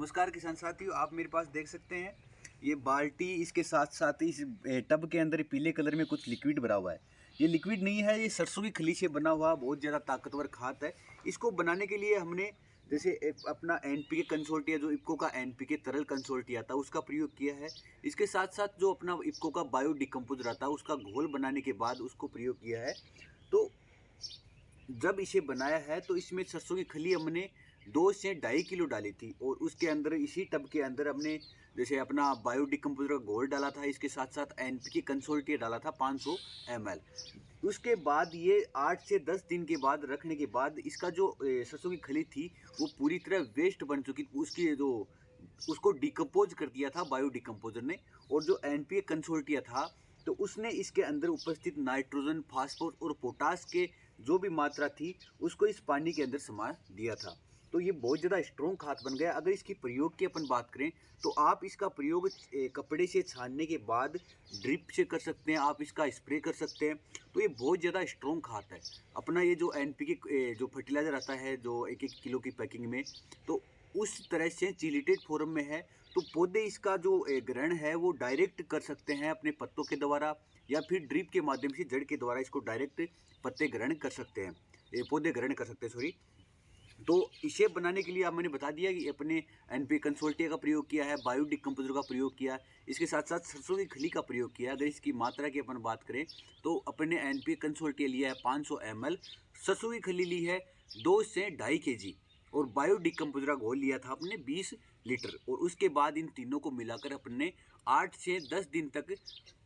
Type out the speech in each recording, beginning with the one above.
नमस्कार किसान साथियों, आप मेरे पास देख सकते हैं ये बाल्टी, इसके साथ साथ इस टब के अंदर पीले कलर में कुछ लिक्विड भरा हुआ है। ये लिक्विड नहीं है, ये सरसों की खली से बना हुआ बहुत ज़्यादा ताकतवर खाद है। इसको बनाने के लिए हमने जैसे एक अपना एनपीके कंसोर्टिया, जो इफ्को का एनपीके तरल कंसोर्टिया था, उसका प्रयोग किया है। इसके साथ साथ जो अपना इफ्को का बायो डिकम्पोजर आता है, उसका घोल बनाने के बाद उसको प्रयोग किया है। तो जब इसे बनाया है तो इसमें सरसों की खली हमने 2 से ढाई किलो डाली थी, और उसके अंदर इसी टब के अंदर हमने जैसे अपना बायो डिकम्पोजर का घोल डाला था। इसके साथ साथ एनपीके कंसोर्टिया डाला था 500 ml। उसके बाद ये 8 से 10 दिन के बाद रखने के बाद इसका जो सरसों की खली थी वो पूरी तरह वेस्ट बन चुकी थी। उसकी जो उसको डिकम्पोज कर दिया था बायो डिकम्पोजर ने, और जो एनपीके कंसोर्टिया था तो उसने इसके अंदर उपस्थित नाइट्रोजन, फास्फोरस और पोटास के जो भी मात्रा थी उसको इस पानी के अंदर समा दिया था। तो ये बहुत ज़्यादा स्ट्रॉन्ग खाद बन गया। अगर इसकी प्रयोग की अपन बात करें तो आप इसका प्रयोग कपड़े से छानने के बाद ड्रिप से कर सकते हैं, आप इसका स्प्रे कर सकते हैं। तो ये बहुत ज़्यादा स्ट्रॉन्ग खाद है। अपना ये जो एनपीके जो फर्टिलाइज़र आता है जो 1-1 किलो की पैकिंग में, तो उस तरह से चिलिटेड फॉर्म में है। तो पौधे इसका जो ग्रहण है वो डायरेक्ट कर सकते हैं अपने पत्तों के द्वारा, या फिर ड्रिप के माध्यम से जड़ के द्वारा इसको डायरेक्ट पत्ते ग्रहण कर सकते हैं, पौधे ग्रहण कर सकते हैं, सॉरी। तो इसे बनाने के लिए आप मैंने बता दिया कि अपने एनपी कंसोल्टिया का प्रयोग किया है, बायो डिकम्पोजर का प्रयोग किया, इसके साथ साथ सरसों की खली का प्रयोग किया। अगर इसकी मात्रा की अपन बात करें तो अपने एनपी कंसोल्टिया लिया है 500 ml, सरसों की खली ली है 2 से ढाई kg, और बायो डिकम्पोजर का घोल लिया था अपने 20 लीटर। और उसके बाद इन तीनों को मिलाकर अपने ने 8 से 10 दिन तक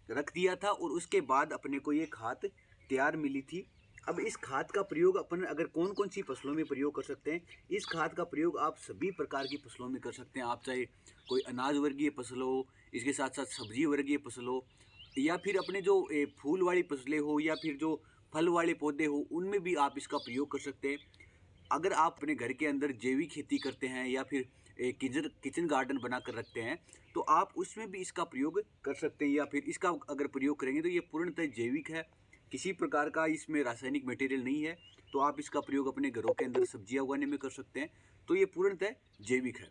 रख दिया था, और उसके बाद अपने को ये खाद तैयार मिली थी। अब इस खाद का प्रयोग अपन अगर कौन कौन सी फसलों में प्रयोग कर सकते हैं, इस खाद का प्रयोग आप सभी प्रकार की फसलों में कर सकते हैं। आप चाहे कोई अनाज वर्गीय फसल हो, इसके साथ साथ सब्जी वर्गीय फसल हो, या फिर अपने जो फूल वाली फसलें हो, या फिर जो फल वाले पौधे हो, उनमें भी आप इसका प्रयोग कर सकते हैं। अगर आप अपने घर के अंदर जैविक खेती करते हैं या फिर एक किचन गार्डन बना कर रखते हैं तो आप उसमें भी इसका प्रयोग कर सकते हैं, या फिर इसका अगर प्रयोग करेंगे तो ये पूर्णतः जैविक है, किसी प्रकार का इसमें रासायनिक मटेरियल नहीं है। तो आप इसका प्रयोग अपने घरों के अंदर सब्जियां उगाने में कर सकते हैं। तो ये पूर्णतः जैविक है।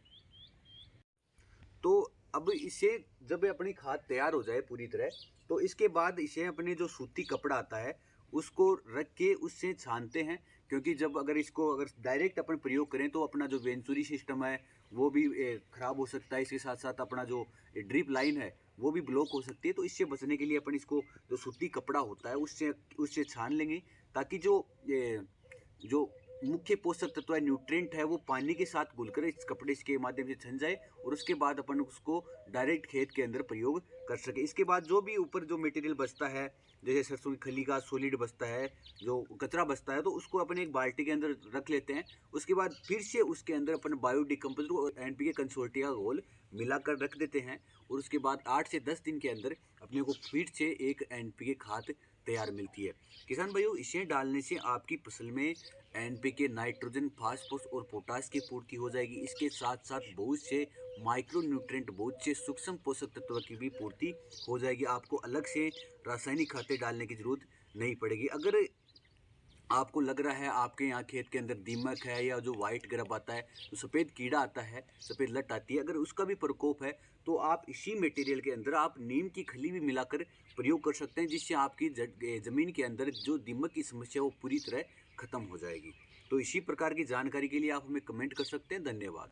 तो अब इसे जब अपनी खाद तैयार हो जाए पूरी तरह, तो इसके बाद इसे अपने जो सूती कपड़ा आता है उसको रख के उससे छानते हैं। क्योंकि जब अगर इसको अगर डायरेक्ट अपन प्रयोग करें तो अपना जो वेंचुरी सिस्टम है वो भी ख़राब हो सकता है। इसके साथ साथ अपना जो ड्रिप लाइन है वो भी ब्लॉक हो सकती है। तो इससे बचने के लिए अपन इसको जो सूती कपड़ा होता है उससे उससे छान लेंगे, ताकि जो मुख्य पोषक तत्व है, न्यूट्रिएंट है, वो पानी के साथ घुलकर इस कपड़े के माध्यम से छन जाए, और उसके बाद अपन उसको डायरेक्ट खेत के अंदर प्रयोग कर सके। इसके बाद जो भी ऊपर जो मटेरियल बचता है, जैसे सरसों की खली का सॉलिड बचता है, जो कचरा बचता है, तो उसको अपन एक बाल्टी के अंदर रख लेते हैं। उसके बाद फिर से उसके अंदर अपन बायो डिकम्पोजर और एनपीके कंसोर्टिया घोल मिलाकर रख देते हैं, और उसके बाद 8 से 10 दिन के अंदर अपने को फिर से एक एनपीके खाद तैयार मिलती है। किसान भाइयों, इसे डालने से आपकी फसल में एनपीके, नाइट्रोजन, फास्फोरस और पोटास की पूर्ति हो जाएगी। इसके साथ साथ बहुत से माइक्रो न्यूट्रिएंट, बहुत से सूक्ष्म पोषक तत्व की भी पूर्ति हो जाएगी। आपको अलग से रासायनिक खाद डालने की जरूरत नहीं पड़ेगी। अगर आपको लग रहा है आपके यहाँ खेत के अंदर दीमक है, या जो वाइट ग्रब आता है, तो सफ़ेद कीड़ा आता है, सफ़ेद लट आती है, अगर उसका भी प्रकोप है तो आप इसी मटेरियल के अंदर आप नीम की खली भी मिलाकर प्रयोग कर सकते हैं, जिससे आपकी ज़मीन के अंदर जो दीमक की समस्या वो पूरी तरह खत्म हो जाएगी। तो इसी प्रकार की जानकारी के लिए आप हमें कमेंट कर सकते हैं। धन्यवाद।